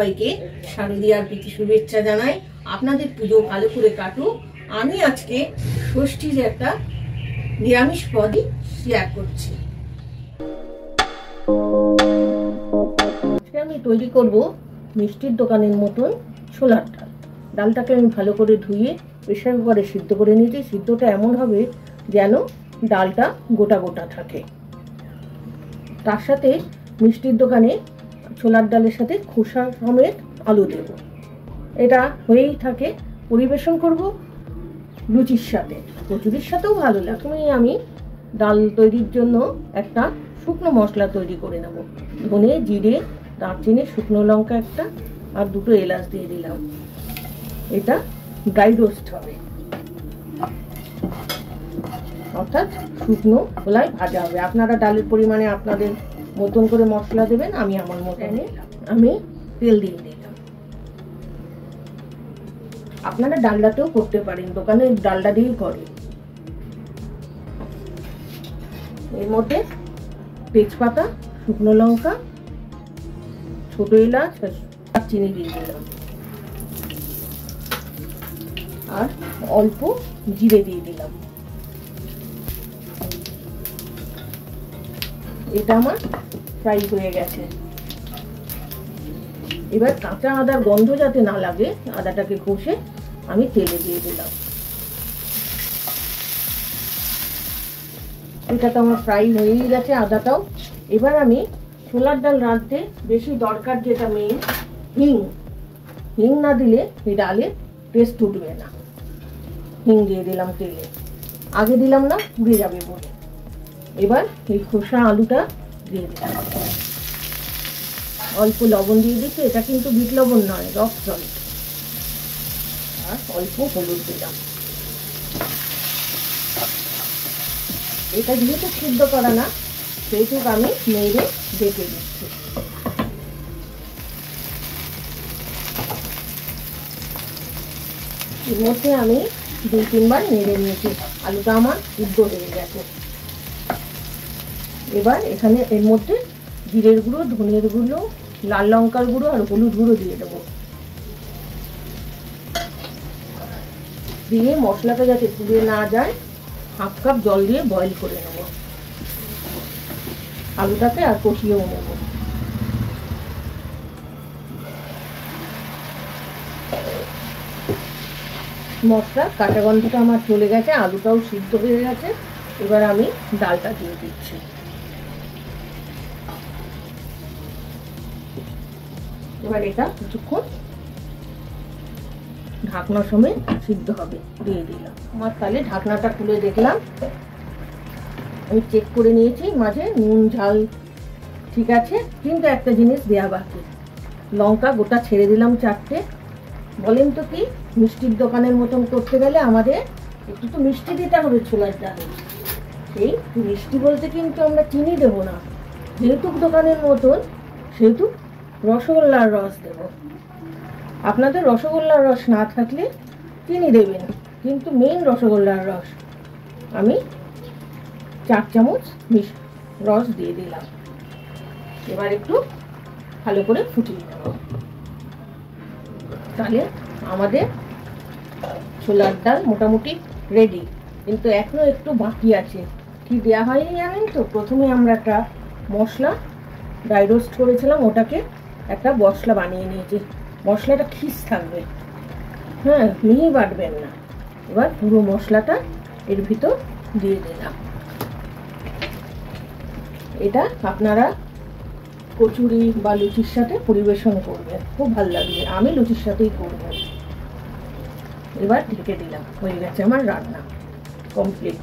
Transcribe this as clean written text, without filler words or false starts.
সবাইকে শারদীয়ার প্রীতি শুভেচ্ছা জানাই। আপনাদের পুজো ভালো করে কাটুক। আমি আজকে ষষ্ঠীর একটা নিরামিষ পদই শেয়ার করছি। আমি তৈরি করব মিষ্টির দোকানের মতন ছোলার ডাল। ডালটাকে আমি ভালো করে ধুয়ে প্রেসার কুকারে সিদ্ধ করে নিয়েছি। সিদ্ধটা এমন হবে যেন ডালটা গোটা গোটা থাকে। তার সাথে মিষ্টির দোকানে ছোলার ডালের সাথে খোসা সমেত আলু দেব। এটা হয়েই থাকে। পরিবেশন করব লুচির সাথে, কচুরির সাথেও ভালো লাগে। আমি ডাল তৈরির জন্য একটা শুকনো মশলা তৈরি করে নেব। ধনে, জিরে, দারচিনি, শুকনো লঙ্কা একটা আর দুটো এলাচ দিয়ে দিলাম। এটা ড্রাই রোস্ট হবে, অর্থাৎ শুকনো খোলায় ভাজা হবে। আপনারা ডালের পরিমাণে আপনাদের মতন করে মশলা দেবেন। আমি আমার মতন আমি তেল দিয়ে দিলাম। আপনারা ডালডাতেও করতে পারেন, দোকানে ডালডা দিয়েই করে। এর মধ্যে তেজপাতা, শুকনো লঙ্কা, ছোট এলাচ আর চিনি দিয়ে দিলাম, আর অল্প জিরে দিয়ে দিলাম। এটা আমার ফ্রাই হয়ে গেছে। এবার কাঁচা আদার গন্ধ যাতে না লাগে, আদাটাকে ঘষে আমি তেলে দিয়ে দিলাম। এটা তো আমার ফ্রাই হয়েই গেছে আদাটাও। এবার আমি ছোলার ডাল রাঁধতে বেশি দরকার যেটা মেইন, হিং। হিং না দিলে এই ডালে টেস্ট উঠবে না। হিং দিয়ে দিলাম তেলে, আগে দিলাম না পুড়ে যাবে বলে। এবার এই খোসা আলুটা দিয়ে দিলাম, অল্প লবণ দিয়ে দিচ্ছি। এটা কিন্তু বিট লবণ নয়, রক সল্ট। আর অল্প হলুদ দিলাম। এটা যেহেতু সিদ্ধ করা না, সেহেতু আমি নেড়ে ডেকে দিচ্ছি। এর মধ্যে আমি 2-3 বার নেড়ে নিয়েছি। আলুটা আমার সিদ্ধ হয়ে গেছে। এবার এখানে এর মধ্যে জিরের গুঁড়ো, ধনের গুঁড়ো, লাল লঙ্কার গুঁড়ো আর হলুদ গুঁড়ো দিয়ে দেবো। দিয়ে মশলাটা যাতে পুড়ে না যায়, 1/2 কাপ জল দিয়ে বয়েল করে নেব আলুটাকে, আর কষিয়েও নেব। মশলা কাঁচা গন্ধটা আমার চলে গেছে, আলুটাও সিদ্ধ হয়ে গেছে। এবার আমি ডালটা দিয়ে দিচ্ছি। এবার এটা কিছুক্ষণ ঢাকনা সমেত সিদ্ধ হবে, দিয়ে দিলাম। আমার তাহলে ঢাকনাটা খুলে দেখলাম, আমি চেক করে নিয়েছি মাঝে নুন ঝাল ঠিক আছে, কিন্তু একটা জিনিস দেয়া বাকি। লঙ্কা গোটা ছেড়ে দিলাম 4টে। বলেন তো কি, মিষ্টির দোকানের মতন করতে গেলে আমাদের একটু তো মিষ্টি দিতে হবে ছোলার ডালে। সেই মিষ্টি বলতে কিন্তু আমরা চিনি দেবো না, যেহেতু দোকানের মতন, সেহেতু রসগোল্লার রস দেব। আপনাদের রসগোল্লার রস না থাকলে চিনি দেবেন, কিন্তু মেইন রসগোল্লার রস। আমি 4 চামচ রস দিয়ে দিলাম। এবার একটু ভালো করে ফুটিয়ে নেব। তাহলে আমাদের ছোলার ডাল মোটামুটি রেডি, কিন্তু এখনো একটু বাকি আছে। কি দেওয়া হয়নি জানেন তো? প্রথমে আমরা একটা মশলা ড্রাই রোস্ট করেছিলাম, ওটাকে একটা মশলা বানিয়ে নিয়েছি। মশলাটা খিস থাকবে, হ্যাঁ, মিহি বাটবেন না। এবার পুরো মশলাটা এর ভিতর দিয়ে দিলাম। এটা আপনারা কচুরি বা লুচির সাথে পরিবেশন করবেন, খুব ভালো লাগবে। আমি লুচির সাথেই করব। এবার ঢেকে দিলাম। হয়ে গেছে আমার রান্না কমপ্লিট।